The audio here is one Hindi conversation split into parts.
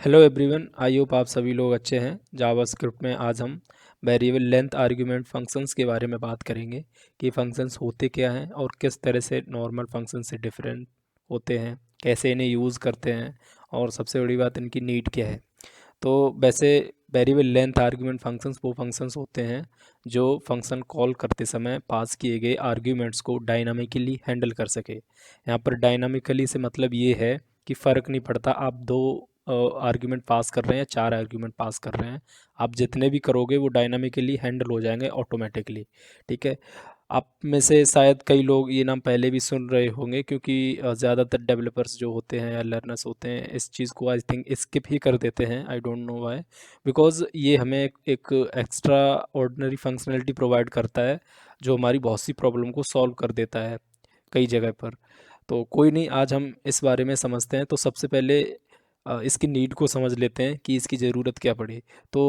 हेलो एवरीवन, आई होप आप सभी लोग अच्छे हैं। जावास्क्रिप्ट में आज हम वेरिएबल लेंथ आर्गुमेंट फंक्शंस के बारे में बात करेंगे कि फंक्शंस होते क्या हैं और किस तरह से नॉर्मल फंक्शन से डिफरेंट होते हैं, कैसे इन्हें यूज़ करते हैं और सबसे बड़ी बात इनकी नीड क्या है। तो वैसे वेरिएबल लेंथ आर्गुमेंट फंक्शंस वो फंक्शंस होते हैं जो फंक्शन कॉल करते समय पास किए गए आर्ग्यूमेंट्स को डायनामिकली हैंडल कर सके। यहाँ पर डायनामिकली से मतलब ये है कि फ़र्क नहीं पड़ता आप दो आर्ग्यूमेंट पास कर रहे हैं या चार आर्ग्यूमेंट पास कर रहे हैं, आप जितने भी करोगे वो डायनामिकली हैंडल हो जाएंगे ऑटोमेटिकली। ठीक है। आप में से शायद कई लोग ये नाम पहले भी सुन रहे होंगे क्योंकि ज़्यादातर डेवलपर्स जो होते हैं या लर्नर्स होते हैं इस चीज़ को आई थिंक स्किप ही कर देते हैं। I don't know why, because ये हमें एक एक्स्ट्रा ऑर्डिनरी फंक्शनलिटी प्रोवाइड करता है जो हमारी बहुत सी प्रॉब्लम को सॉल्व कर देता है कई जगह पर। तो कोई नहीं, आज हम इस बारे में समझते हैं। तो सबसे पहले इसकी नीड को समझ लेते हैं कि इसकी ज़रूरत क्या पड़ी। तो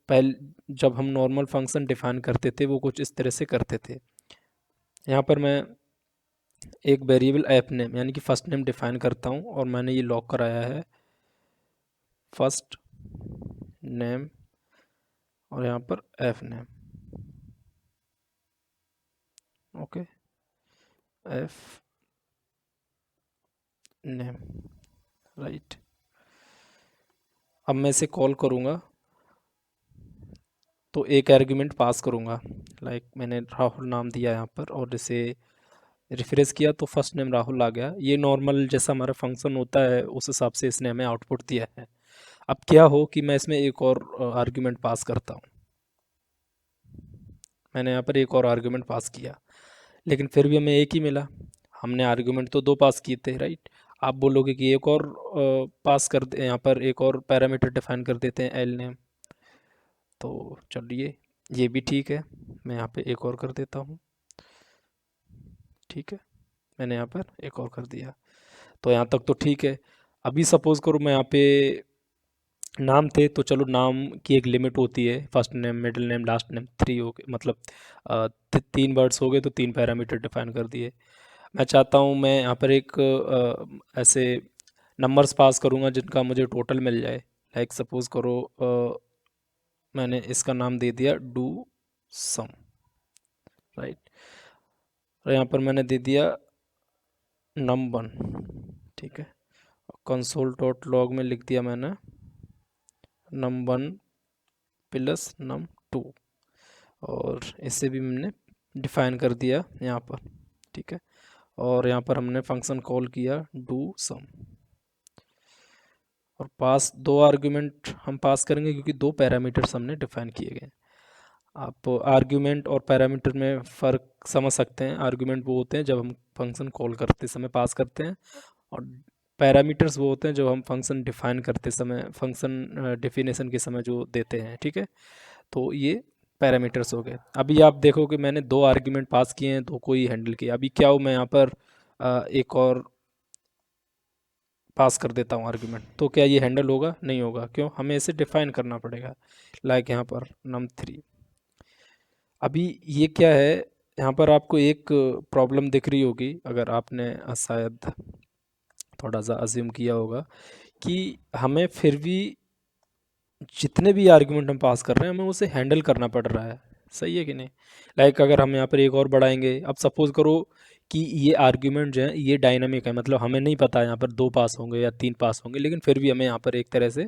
पहले जब हम नॉर्मल फंक्शन डिफाइन करते थे वो कुछ इस तरह से करते थे। यहाँ पर मैं एक वेरिएबल ऐप नेम यानी कि फ़र्स्ट नेम डिफाइन करता हूँ और मैंने ये लॉक कराया है फर्स्ट नेम और यहाँ पर app name. Okay, app name, right. अब मैं इसे कॉल करूँगा तो एक आर्गुमेंट पास करूँगा, लाइक मैंने राहुल नाम दिया यहाँ पर और इसे रिफ्रेश किया तो फर्स्ट नेम राहुल आ गया। ये नॉर्मल जैसा हमारा फंक्शन होता है उस हिसाब से इसने हमें आउटपुट दिया है। अब क्या हो कि मैं इसमें एक और आर्गुमेंट पास करता हूँ। मैंने यहाँ पर एक और आर्गुमेंट पास किया लेकिन फिर भी हमें एक ही मिला। हमने आर्गुमेंट तो दो पास किए थे, राइट। आप बोलोगे कि एक और पास कर दे, यहाँ पर एक और पैरामीटर डिफाइन कर देते हैं एल नेम। तो चलिए, ये भी ठीक है। मैं यहाँ पे एक और कर देता हूँ। ठीक है, मैंने यहाँ पर एक और कर दिया। तो यहाँ तक तो ठीक है। अभी सपोज करो मैं यहाँ पे नाम थे तो चलो नाम की एक लिमिट होती है, first name middle name last name, three हो गए मतलब तीन वर्ड्स हो गए तो तीन पैरामीटर डिफाइन कर दिए। मैं चाहता हूँ मैं यहाँ पर एक ऐसे नंबर्स पास करूँगा जिनका मुझे टोटल मिल जाए। लाइक सपोज करो मैंने इसका नाम दे दिया डू सम, राइट। और यहाँ पर मैंने दे दिया num1। ठीक है, कंसोल डॉट लॉग में लिख दिया मैंने num1 प्लस num2 और इसे भी मैंने डिफाइन कर दिया यहाँ पर। ठीक है, और यहाँ पर हमने फंक्शन कॉल किया डू सम और पास दो आर्ग्यूमेंट हम पास करेंगे क्योंकि दो पैरामीटर्स हमने डिफाइन किए गए। आप आर्ग्यूमेंट और पैरामीटर में फ़र्क समझ सकते हैं। आर्ग्यूमेंट वो होते हैं जब हम फंक्शन कॉल करते समय पास करते हैं और पैरामीटर्स वो होते हैं जो हम फंक्शन डिफाइन करते समय, फंक्शन डेफिनेशन के समय जो देते हैं। ठीक है, तो ये पैरामीटर्स हो गए। अभी आप देखो कि मैंने दो आर्ग्यूमेंट पास किए हैं, दो को ही हैंडल किया। अभी क्या हो, मैं यहाँ पर एक और पास कर देता हूँ आर्ग्यूमेंट, तो क्या ये हैंडल होगा? नहीं होगा। क्यों? हमें इसे डिफाइन करना पड़ेगा। लाइक यहाँ पर num3। अभी ये क्या है, यहाँ पर आपको एक प्रॉब्लम दिख रही होगी अगर आपने शायद थोड़ा सा अज्यूम किया होगा कि हमें फिर भी जितने भी आर्गुमेंट हम पास कर रहे हैं हमें उसे हैंडल करना पड़ रहा है। सही है कि नहीं? लाइक अगर हम यहाँ पर एक और बढ़ाएंगे, अब सपोज करो कि ये आर्ग्यूमेंट जो है ये डायनामिक है, मतलब हमें नहीं पता यहाँ पर दो पास होंगे या तीन पास होंगे, लेकिन फिर भी हमें यहाँ पर एक तरह से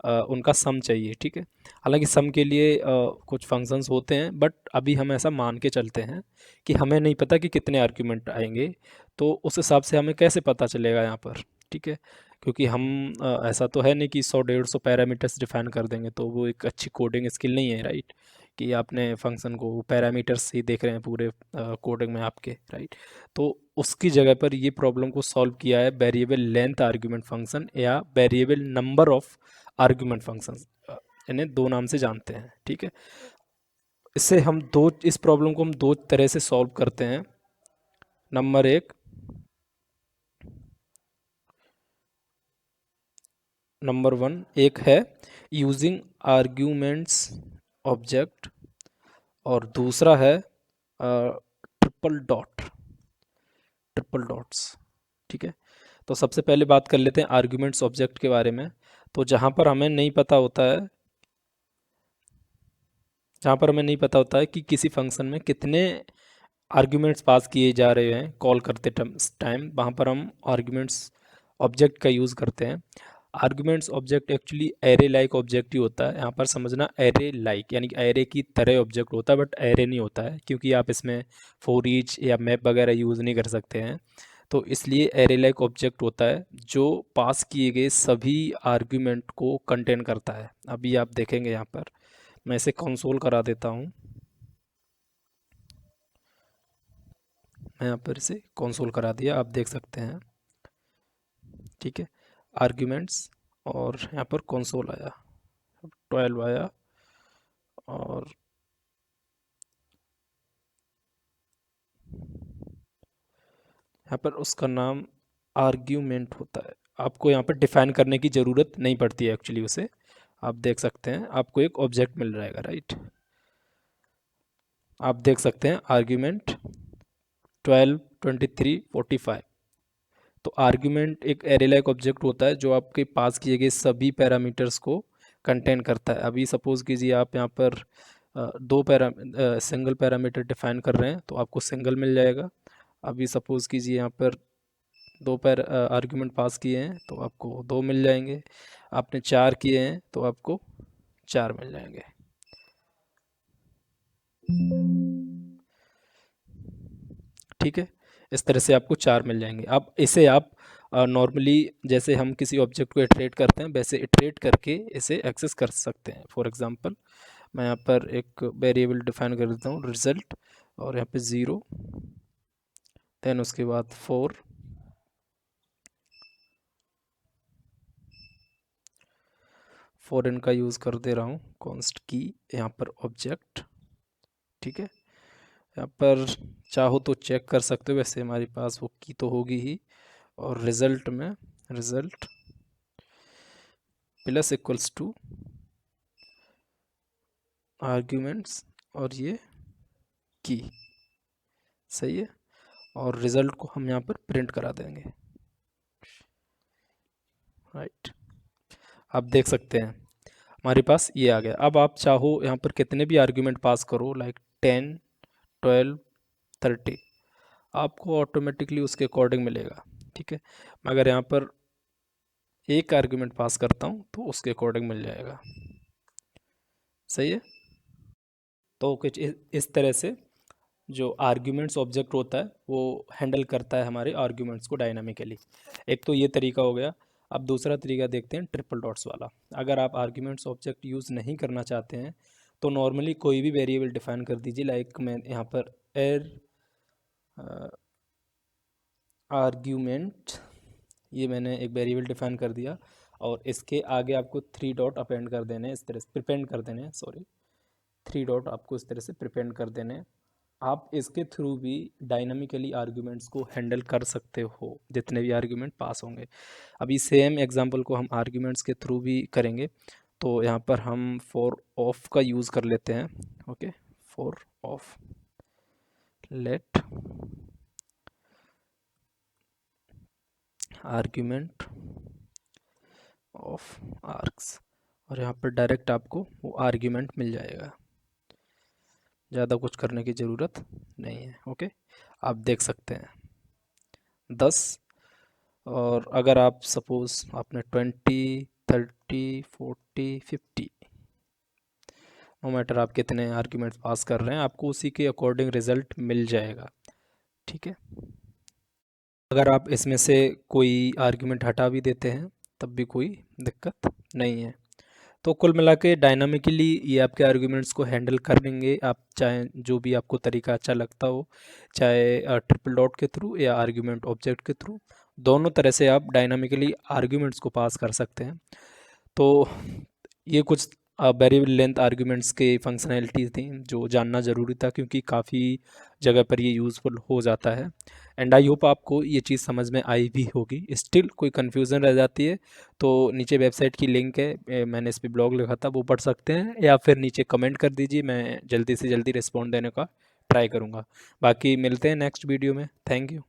उनका सम चाहिए। ठीक है, हालांकि सम के लिए कुछ फंक्शंस होते हैं बट अभी हम ऐसा मान के चलते हैं कि हमें नहीं पता कि कितने आर्ग्यूमेंट आएंगे, तो उस हिसाब से हमें कैसे पता चलेगा यहाँ पर। ठीक है, क्योंकि हम ऐसा तो है नहीं कि 100-150 पैरामीटर्स डिफाइन कर देंगे, तो वो एक अच्छी कोडिंग स्किल नहीं है, राइट। कि आपने फंक्शन को पैरामीटर्स ही देख रहे हैं पूरे कोडिंग में आपके, राइट। तो उसकी जगह पर ये प्रॉब्लम को सॉल्व किया है वेरिएबल लेंथ आर्ग्यूमेंट फंक्शन या variable number of argument function, इन्हें दो नाम से जानते हैं। ठीक है, इससे हम दो, इस प्रॉब्लम को हम दो तरह से सॉल्व करते हैं। नंबर एक, नंबर वन एक है यूजिंग आर्ग्यूमेंट्स ऑब्जेक्ट और दूसरा है ट्रिपल डॉट, ट्रिपल डॉट्स। ठीक है, तो सबसे पहले बात कर लेते हैं आर्ग्यूमेंट्स ऑब्जेक्ट के बारे में। तो जहाँ पर हमें नहीं पता होता है, जहाँ पर हमें नहीं पता होता है कि किसी फंक्शन में कितने आर्ग्यूमेंट्स पास किए जा रहे हैं कॉल करते टाइम, वहाँ पर हम आर्ग्यूमेंट्स ऑब्जेक्ट का यूज़ करते हैं। Arguments object actually array like object ही होता है। यहाँ पर समझना, एरे लाइक यानी कि एरे की तरह ऑब्जेक्ट होता है, बट एरे नहीं होता है, क्योंकि आप इसमें फॉर ईच या मैप वगैरह यूज़ नहीं कर सकते हैं। तो इसलिए एरे लाइक ऑब्जेक्ट होता है जो पास किए गए सभी आर्ग्यूमेंट को कंटेन करता है। अभी आप देखेंगे यहाँ पर, मैं इसे कंसोल करा देता हूँ। मैं यहाँ पर इसे कंसोल करा दिया, आप देख सकते हैं। ठीक है, आर्ग्यूमेंट्स और यहाँ पर कंसोल आया, 12 आया, और यहाँ पर उसका नाम आर्ग्यूमेंट होता है। आपको यहाँ पर डिफाइन करने की ज़रूरत नहीं पड़ती है एक्चुअली उसे। आप देख सकते हैं, आपको एक ऑब्जेक्ट मिल जाएगा, राइट। आप देख सकते हैं आर्ग्यूमेंट 12, 23, 45। तो आर्ग्यूमेंट एक एरे लाइक ऑब्जेक्ट होता है जो आपके पास किए गए सभी पैरामीटर्स को कंटेन करता है। अभी सपोज कीजिए आप यहाँ पर सिंगल पैरामीटर डिफाइन कर रहे हैं, तो आपको सिंगल मिल जाएगा। अभी सपोज कीजिए यहाँ पर आर्ग्यूमेंट पास किए हैं तो आपको 2 मिल जाएंगे। आपने 4 किए हैं तो आपको 4 मिल जाएंगे। ठीक है, इस तरह से आपको 4 मिल जाएंगे। अब इसे आप नॉर्मली जैसे हम किसी ऑब्जेक्ट को इटरेट करते हैं वैसे इटरेट करके इसे एक्सेस कर सकते हैं। फॉर एग्जांपल मैं यहाँ पर एक वेरिएबल डिफाइन कर देता हूँ, रिजल्ट, और यहाँ पे 0, देन उसके बाद 4, फॉरेन का यूज़ कर दे रहा हूँ, कॉन्स्ट की, यहाँ पर ऑब्जेक्ट। ठीक है, यहाँ पर चाहो तो चेक कर सकते हो, वैसे हमारे पास वो की तो होगी ही। और रिज़ल्ट में result plus equals to arguments और ये की, सही है। और रिज़ल्ट को हम यहाँ पर प्रिंट करा देंगे, राइट। आप देख सकते हैं हमारे पास ये आ गया। अब आप चाहो यहाँ पर कितने भी आर्ग्यूमेंट पास करो, लाइक 10, 12, 30, आपको ऑटोमेटिकली उसके अकॉर्डिंग मिलेगा। ठीक है, मगर यहाँ पर एक आर्ग्यूमेंट पास करता हूँ तो उसके अकॉर्डिंग मिल जाएगा, सही है। तो कुछ इस तरह से जो आर्ग्यूमेंट्स ऑब्जेक्ट होता है वो हैंडल करता है हमारे आर्ग्यूमेंट्स को डायनामिकली। एक तो ये तरीका हो गया। अब दूसरा तरीका देखते हैं, ट्रिपल डॉट्स वाला। अगर आप आर्ग्यूमेंट्स ऑब्जेक्ट यूज़ नहीं करना चाहते हैं तो नॉर्मली कोई भी वेरिएबल डिफाइन कर दीजिए, लाइक मैं यहाँ पर एर आर्ग्यूमेंट, ये मैंने एक वेरिएबल डिफाइन कर दिया, और इसके आगे आपको 3 डॉट अपेंड कर देने हैं, इस तरह से प्रिपेंड कर देने हैं, सॉरी 3 डॉट आपको इस तरह से प्रिपेंड कर देने हैं। आप इसके थ्रू भी डायनामिकली आर्ग्यूमेंट्स को हैंडल कर सकते हो, जितने भी आर्ग्यूमेंट पास होंगे। अभी सेम एग्जांपल को हम आर्ग्यूमेंट्स के थ्रू भी करेंगे। तो यहाँ पर हम फॉर ऑफ का यूज़ कर लेते हैं। Okay, for of, let argument of args, और यहाँ पर डायरेक्ट आपको वो आर्ग्यूमेंट मिल जाएगा, ज़्यादा कुछ करने की ज़रूरत नहीं है। ओके, आप देख सकते हैं 10, और अगर आप सपोज़ आपने 20, 30, 40, 50, नो मैटर आप कितने आर्ग्यूमेंट्स पास कर रहे हैं, आपको उसी के अकॉर्डिंग रिज़ल्ट मिल जाएगा। ठीक है, अगर आप इसमें से कोई आर्ग्यूमेंट हटा भी देते हैं तब भी कोई दिक्कत नहीं है। तो कुल मिला के डायनामिकली ये आपके आर्ग्यूमेंट्स को हैंडल कर लेंगे आप, चाहे जो भी आपको तरीका अच्छा लगता हो, चाहे ट्रिपल डॉट के थ्रू या आर्ग्यूमेंट ऑब्जेक्ट के थ्रू, दोनों तरह से आप डायनामिकली आर्ग्यूमेंट्स को पास कर सकते हैं। तो ये कुछ वेरिएबल लेंथ आर्ग्यूमेंट्स के फंक्शनैलिटीज़ थी जो जानना ज़रूरी था, क्योंकि काफ़ी जगह पर ये यूज़फुल हो जाता है। एंड आई होप आपको ये चीज़ समझ में आई भी होगी। स्टिल कोई कन्फ्यूज़न रह जाती है तो नीचे वेबसाइट की लिंक है, मैंने इस पर ब्लॉग लिखा था, वो पढ़ सकते हैं, या फिर नीचे कमेंट कर दीजिए, मैं जल्दी से जल्दी रिस्पॉन्ड देने का ट्राई करूँगा। बाकी मिलते हैं नेक्स्ट वीडियो में। Thank you.